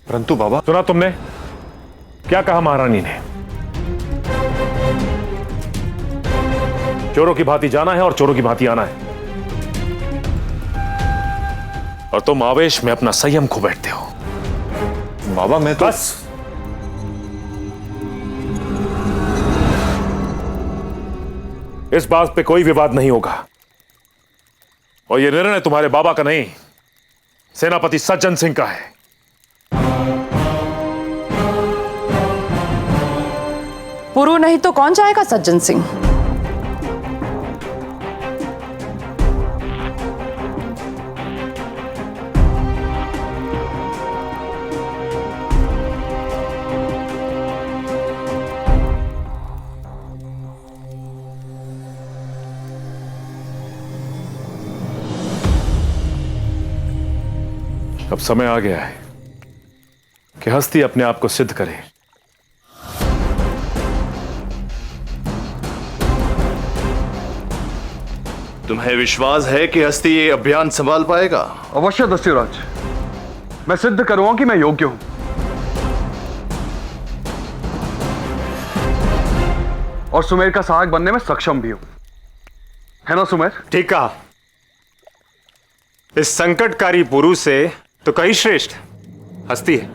परंतु बाबा। सुना तुमने क्या कहा महारानी ने? चोरों की भांति जाना है और चोरों की भांति आना है, और तुम आवेश में अपना संयम खो बैठते हो। बाबा मैं तो बस, इस बात पे कोई विवाद नहीं होगा, और यह निर्णय तुम्हारे बाबा का नहीं, सेनापति सज्जन सिंह का है। पुरु नहीं तो कौन जाएगा सज्जन सिंह? अब समय आ गया है कि हस्ती अपने आप को सिद्ध करे। तुम्हें विश्वास है कि हस्ती ये अभियान संभाल पाएगा? अवश्य दस्युराज, मैं सिद्ध करूंगा कि मैं योग्य हूं। और सुमेर का सहायक बनने में सक्षम भी हूं, है ना सुमेर? ठीक कहा। इस संकटकारी पुरु से तो कहीं श्रेष्ठ हस्ती है।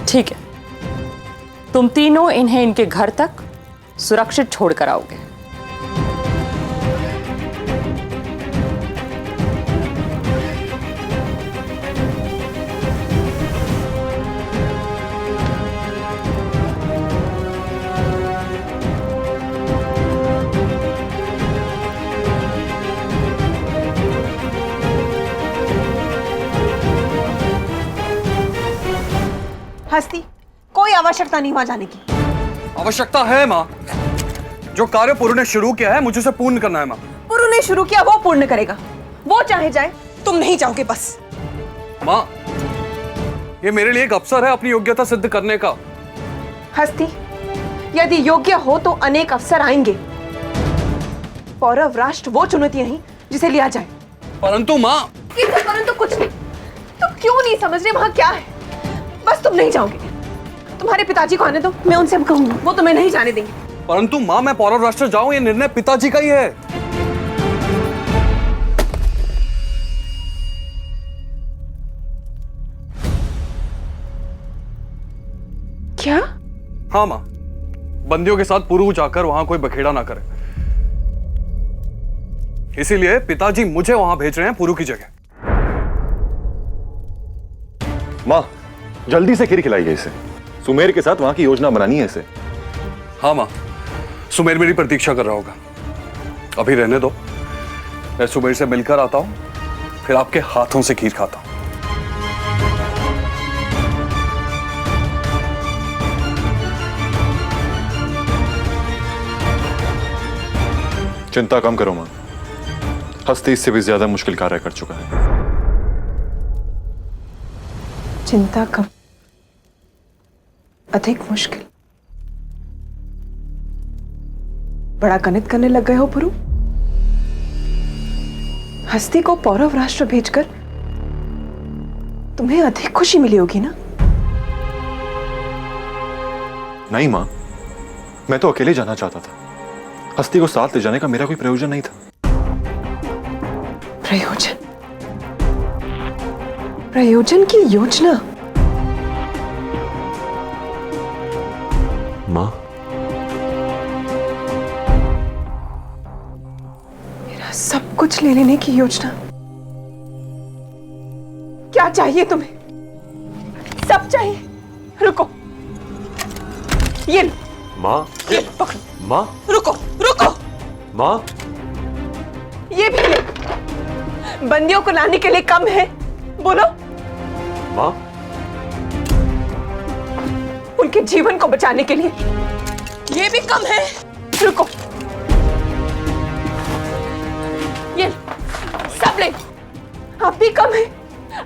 ठीक है, तुम तीनों इन्हें इनके घर तक सुरक्षित छोड़कर आओगे। हस्ती, कोई आवश्यकता नहीं वहां जाने की। आवश्यकता है मां। जो कार्य पुरु ने शुरू किया है मुझे उसे पूर्ण करना है मां। पुरु ने शुरू किया वो पूर्ण करेगा, वो चाहे जाए, तुम नहीं जाओगे बस। मां, ये मेरे लिए एक अवसर है अपनी योग्यता सिद्ध करने का। हस्ती, यदि योग्य हो तो अनेक अवसर आएंगे। पौरव राष्ट्र वो चुनौती नहीं जिसे लिया जाए। परंतु मां। परंतु कुछ नहीं। तुम क्यों नहीं समझ रहे वहां क्या है? बस तुम नहीं जाओगे। तुम्हारे पिताजी को आने दो, मैं उनसे कहूंगी, वो तुम्हें नहीं जाने देंगे। परंतु मां, मैं पौरव राष्ट्र जाऊं ये निर्णय पिताजी का ही है। क्या? हाँ मां, बंदियों के साथ पुरु जाकर वहां कोई बखेड़ा ना करे, इसीलिए पिताजी मुझे वहां भेज रहे हैं पुरु की जगह। मां, जल्दी से खीर खिलाइए इसे। सुमेर के साथ वहां की योजना बनानी है इसे। हाँ मां, सुमेर मेरी प्रतीक्षा कर रहा होगा। अभी रहने दो, मैं सुमेर से मिलकर आता हूं, फिर आपके हाथों से खीर खाता हूं। चिंता कम करो मां, हस्ती इससे भी ज्यादा मुश्किल कार्य कर चुका है। चिंता कम, अधिक मुश्किल। बड़ा गणित करने लग गए हो पुरु। हस्ती को पौरव राष्ट्र भेजकर तुम्हें अधिक खुशी मिली होगी ना? नहीं मां, मैं तो अकेले जाना चाहता था। हस्ती को साथ ले जाने का मेरा कोई प्रयोजन नहीं था। प्रयोजन? प्रयोजन की योजना? मां, मेरा सब कुछ ले लेने की योजना? क्या चाहिए तुम्हें? सब चाहिए? रुको, ये लो। मां, ये पकड़ो। मां, रुको रुको, मां, ये भी ले। बंदियों को लाने के लिए कम है? बोलो। मां, उनके जीवन को बचाने के लिए ये भी कम है? रुको, ये सब ले। अभी कम है,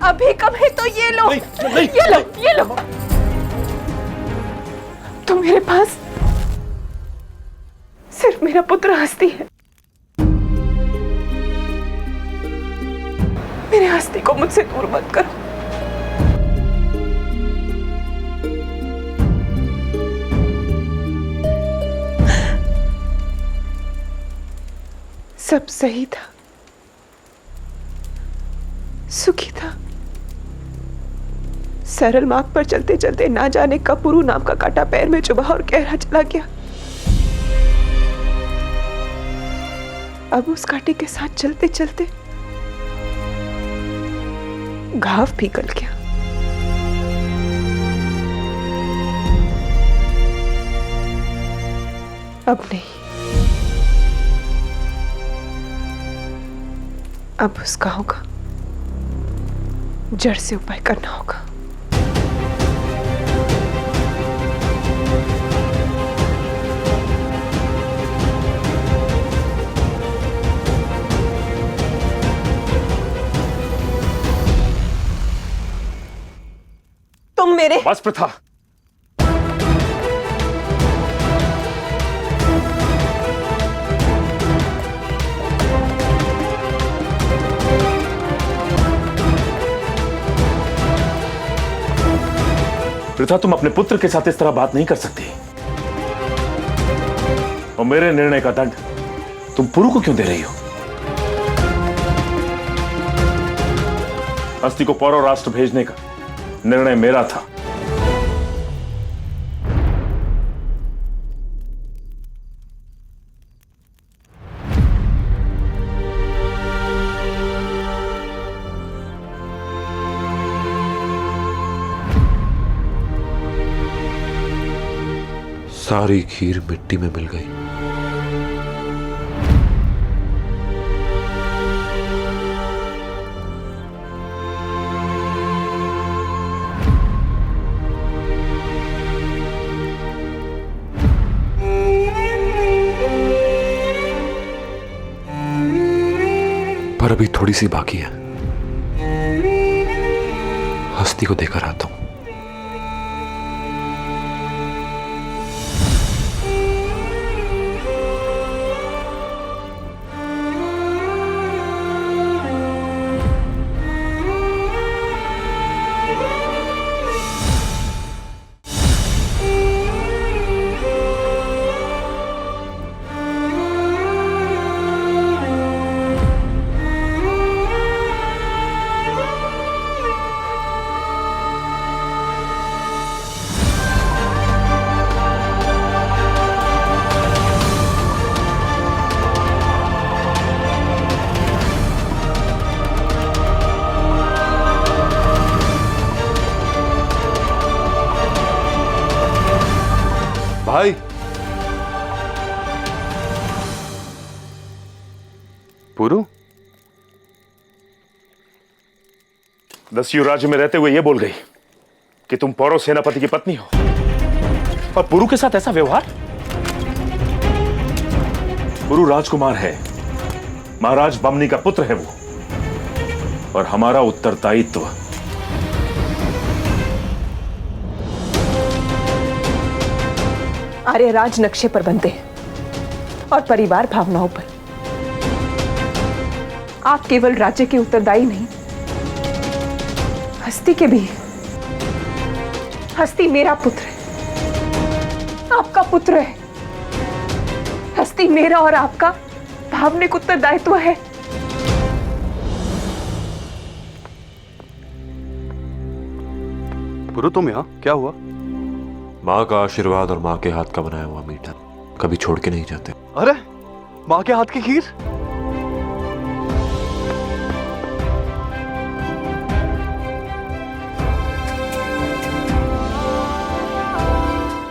अभी कम है तो ये लो। नहीं, ये लो, ये लो। तो मेरे पास सिर्फ मेरा पुत्र हस्ती है। मेरे हस्ती को मुझसे दूर मत करो। सब सही था, सुखी था। सरल मार्ग पर चलते चलते ना जाने कब पुरु नाम का कांटा पैर में चुभा और गहरा चला गया। अब उस कांटे के साथ चलते चलते घाव पिघल गया। अब नहीं, अब उस घाव का जड़ से उपाय करना होगा। तुम मेरे बस प्रथा, प्रथा तुम अपने पुत्र के साथ इस तरह बात नहीं कर सकती। और मेरे निर्णय का दंड तुम पुरु को क्यों दे रही हो? हस्ती को पौरव राष्ट्र भेजने का निर्णय मेरा था। सारी खीर मिट्टी में मिल गई। पर अभी थोड़ी सी बाकी है। हस्ती को देकर आता हूं। भाई, पुरु, दस्यु राज्य में रहते हुए यह बोल गई कि तुम पौरव सेनापति की पत्नी हो, और पुरु के साथ ऐसा व्यवहार? पुरु राजकुमार है, महाराज बमनी का पुत्र है वो, और हमारा उत्तरदायित्व आर्यराज नक्शे पर बनते हैं और परिवार भावनाओं पर। आप केवल राज्य के उत्तरदायी नहीं, हस्ती के भी हैं। हस्ती मेरा पुत्र है, आपका पुत्र है। हस्ती मेरा और आपका भावनिक उत्तरदायित्व है। पुरु, तुम यहाँ क्या हुआ? माँ का आशीर्वाद और माँ के हाथ का बनाया हुआ मीठा कभी छोड़ के नहीं जाते। अरे, माँ के हाथ की खीर?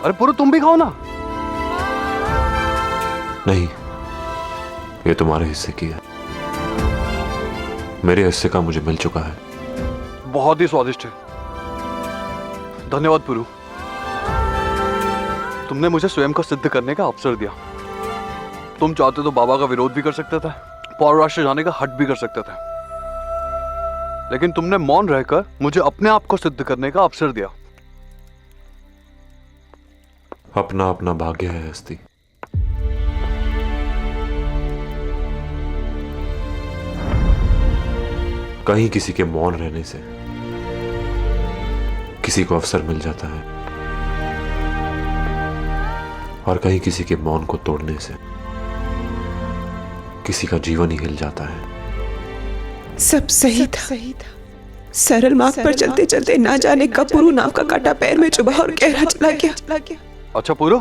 अरे पुरु, तुम भी खाओ ना। नहीं, ये तुम्हारे हिस्से की है। मेरे हिस्से का मुझे मिल चुका है। बहुत ही स्वादिष्ट है। धन्यवाद पुरु, तुमने मुझे स्वयं को सिद्ध करने का अवसर दिया। तुम चाहते तो बाबा का विरोध भी कर सकते थे, पौरव राष्ट्र जाने का हट भी कर सकते थे, लेकिन तुमने मौन रहकर मुझे अपने आप को सिद्ध करने का अवसर दिया। अपना अपना भाग्य है हस्ती। कहीं किसी के मौन रहने से किसी को अवसर मिल जाता है, और कहीं किसी के मौन को तोड़ने से किसी का जीवन ही हिल जाता है। सब सही था। सरल मार्ग पर चलते चलते ना जाने कब पुरु नाव का कांटा पैर में चुभा और गहरा चला गया। अच्छा पूरो,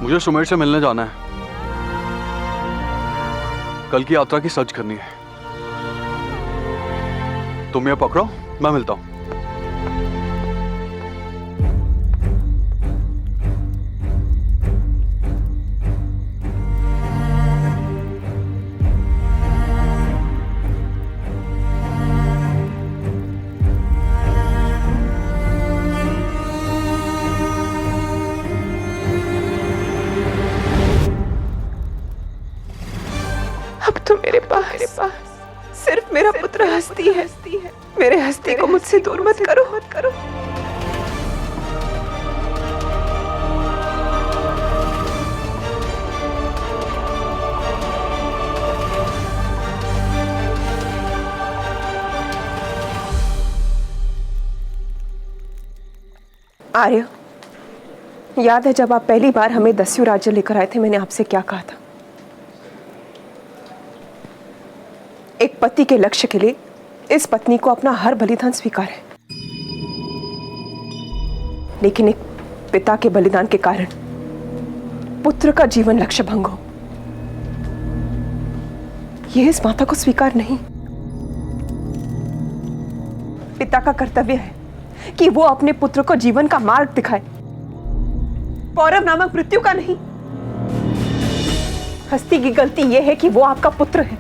मुझे सुमेर से मिलने जाना है। कल की यात्रा की सर्च करनी है। तुम ये पकड़ो, मैं मिलता हूं। अब तो मेरे पास सिर्फ मेरा पुत्र हस्ती है। मेरे हस्ती को मुझसे दूर मत करो। आर्य, याद है जब आप पहली बार हमें दस्यु राज्य लेकर आए थे, मैंने आपसे क्या कहा था? एक पति के लक्ष्य के लिए इस पत्नी को अपना हर बलिदान स्वीकार है, लेकिन एक पिता के बलिदान के कारण पुत्र का जीवन लक्ष्य भंग हो, यह इस माता को स्वीकार नहीं। पिता का कर्तव्य है कि वो अपने पुत्र को जीवन का मार्ग दिखाए, पौरव नामक मृत्यु का नहीं। हस्ती की गलती यह है कि वो आपका पुत्र है,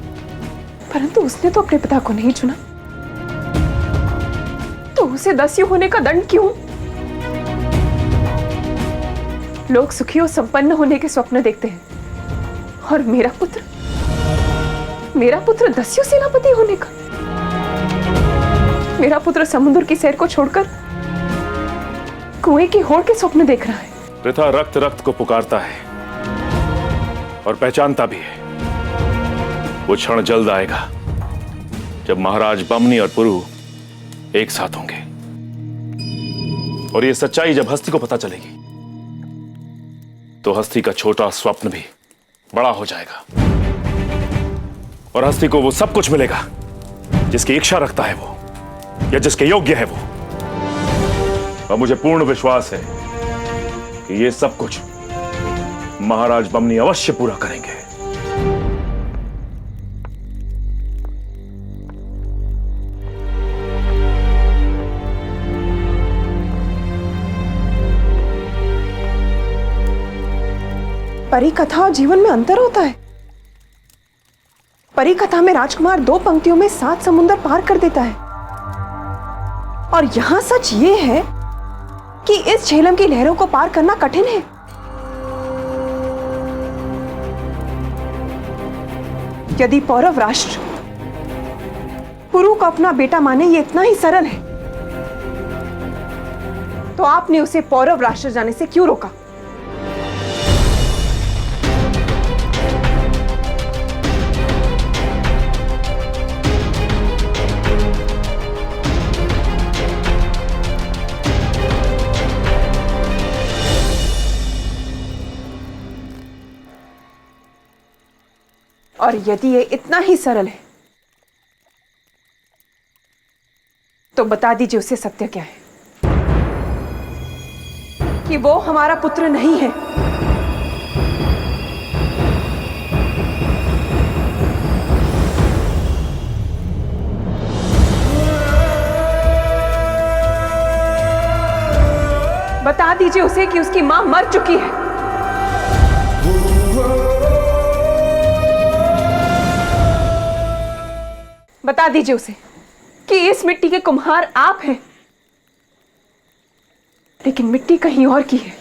परंतु उसने तो अपने पिता को नहीं चुना, तो उसे दस्यु होने का दंड क्यों? लोग सुखी और संपन्न होने के स्वप्न देखते हैं, और मेरा पुत्र दस्यु सेनापति होने का। मेरा पुत्र समुद्र की सैर को छोड़कर कुएं की होड़ के स्वप्न देख रहा है। पिता रक्त रक्त को पुकारता है और पहचानता भी है। वो क्षण जल्द आएगा जब महाराज बमनी और पुरु एक साथ होंगे, और ये सच्चाई जब हस्ती को पता चलेगी तो हस्ती का छोटा स्वप्न भी बड़ा हो जाएगा, और हस्ती को वो सब कुछ मिलेगा जिसकी इच्छा रखता है वो, या जिसके योग्य है वो। और मुझे पूर्ण विश्वास है कि ये सब कुछ महाराज बमनी अवश्य पूरा करेंगे। परी कथा और जीवन में अंतर होता है। परी कथा में राजकुमार 2 पंक्तियों में 7 समुंदर पार कर देता है, और यहां सच ये है कि इस झेलम की लहरों को पार करना कठिन है। यदि पौरव राष्ट्र पुरु को अपना बेटा माने ये इतना ही सरल है, तो आपने उसे पौरव राष्ट्र जाने से क्यों रोका? और यदि ये इतना ही सरल है तो बता दीजिए उसे सत्य क्या है, कि वो हमारा पुत्र नहीं है। बता दीजिए उसे कि उसकी मां मर चुकी है। बता दीजिए उसे कि इस मिट्टी के कुम्हार आप हैं, लेकिन मिट्टी कहीं और की है।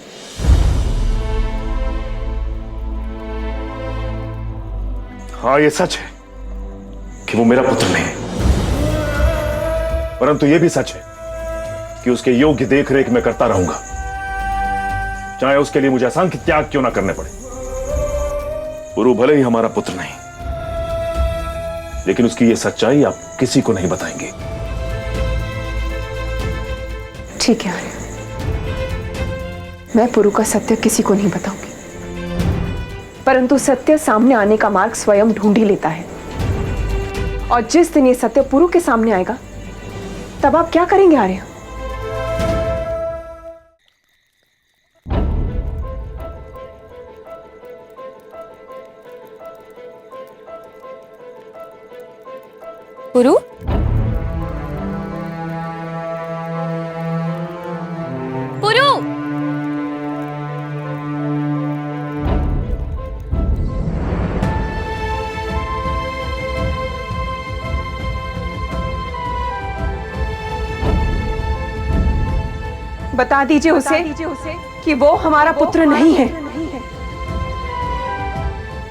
हाँ, ये सच है कि वो मेरा पुत्र नहीं, परंतु ये भी सच है कि उसके योग्य देखरेख मैं करता रहूंगा, चाहे उसके लिए मुझे असंख्य त्याग क्यों ना करने पड़े। पुरु भले ही हमारा पुत्र नहीं, लेकिन उसकी ये सच्चाई आप किसी को नहीं बताएंगे। ठीक है आर्य, मैं पुरु का सत्य किसी को नहीं बताऊंगी, परंतु सत्य सामने आने का मार्ग स्वयं ढूंढ ही लेता है। और जिस दिन ये सत्य पुरु के सामने आएगा, तब आप क्या करेंगे आर्य? पुरु, पुरु, बता दीजिए उसे कि वो हमारा पुत्र नहीं है।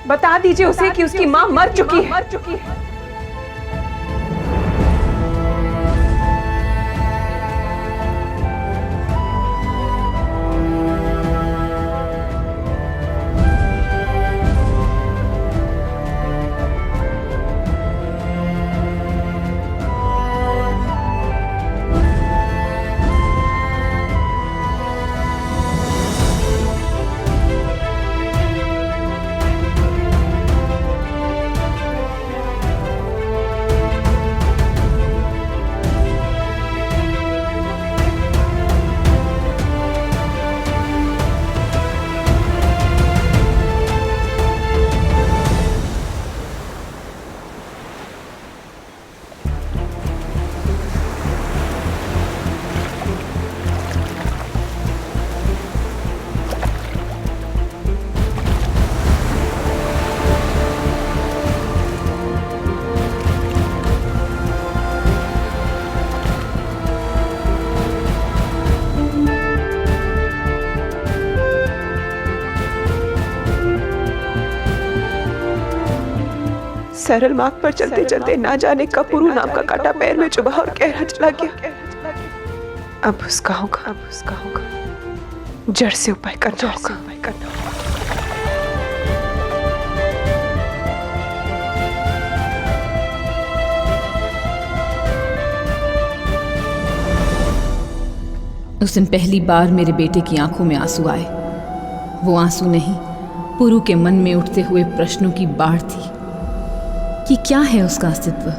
बता दीजिए उसे कि उसकी मां मर चुकी है। सरल मार्ग पर चलते चलते ना जाने कब पुरु नाम का कांटा पैर में चुभा और गहरा चला गया। अब उसका होगा जड़ से उपाय करना होगा। उस दिन पहली बार मेरे बेटे की आंखों में आंसू आए। वो आंसू नहीं, पुरु के मन में उठते हुए प्रश्नों की बाढ़ थी कि क्या है उसका अस्तित्व,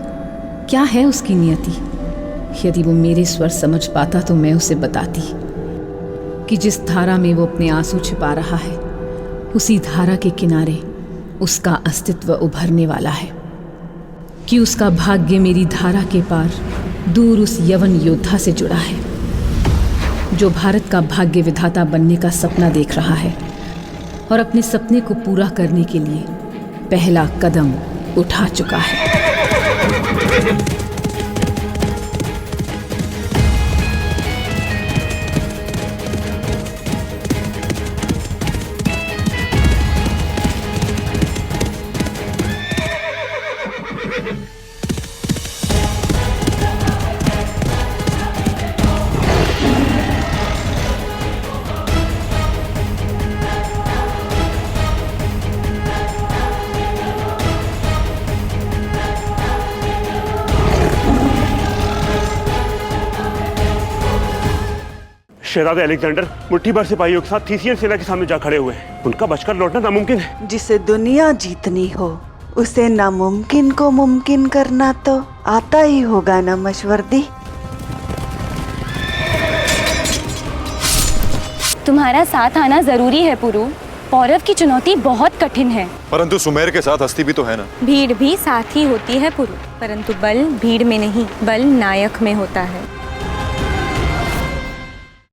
क्या है उसकी नियति। यदि वो मेरे स्वर समझ पाता तो मैं उसे बताती कि जिस धारा में वो अपने आंसू छिपा रहा है, उसी धारा के किनारे उसका अस्तित्व उभरने वाला है, कि उसका भाग्य मेरी धारा के पार दूर उस यवन योद्धा से जुड़ा है जो भारत का भाग्य विधाता बनने का सपना देख रहा है और अपने सपने को पूरा करने के लिए पहला कदम उठा चुका है। शहजादे अलेक्जेंडर मुट्ठी भर सिपाहियों के साथ थीसियन सेना के सामने जा खड़े हुए हैं। उनका बचकर लौटना नामुमकिन है। जिसे दुनिया जीतनी हो उसे नामुमकिन को मुमकिन करना तो आता ही होगा ना मशवर्दी। तुम्हारा साथ आना जरूरी है पुरु। पौरव की चुनौती बहुत कठिन है, परंतु सुमेर के साथ हस्ती भी तो है ना। भीड़ भी साथ ही होती है पुरु, परंतु बल भीड़ में नहीं, बल नायक में होता है।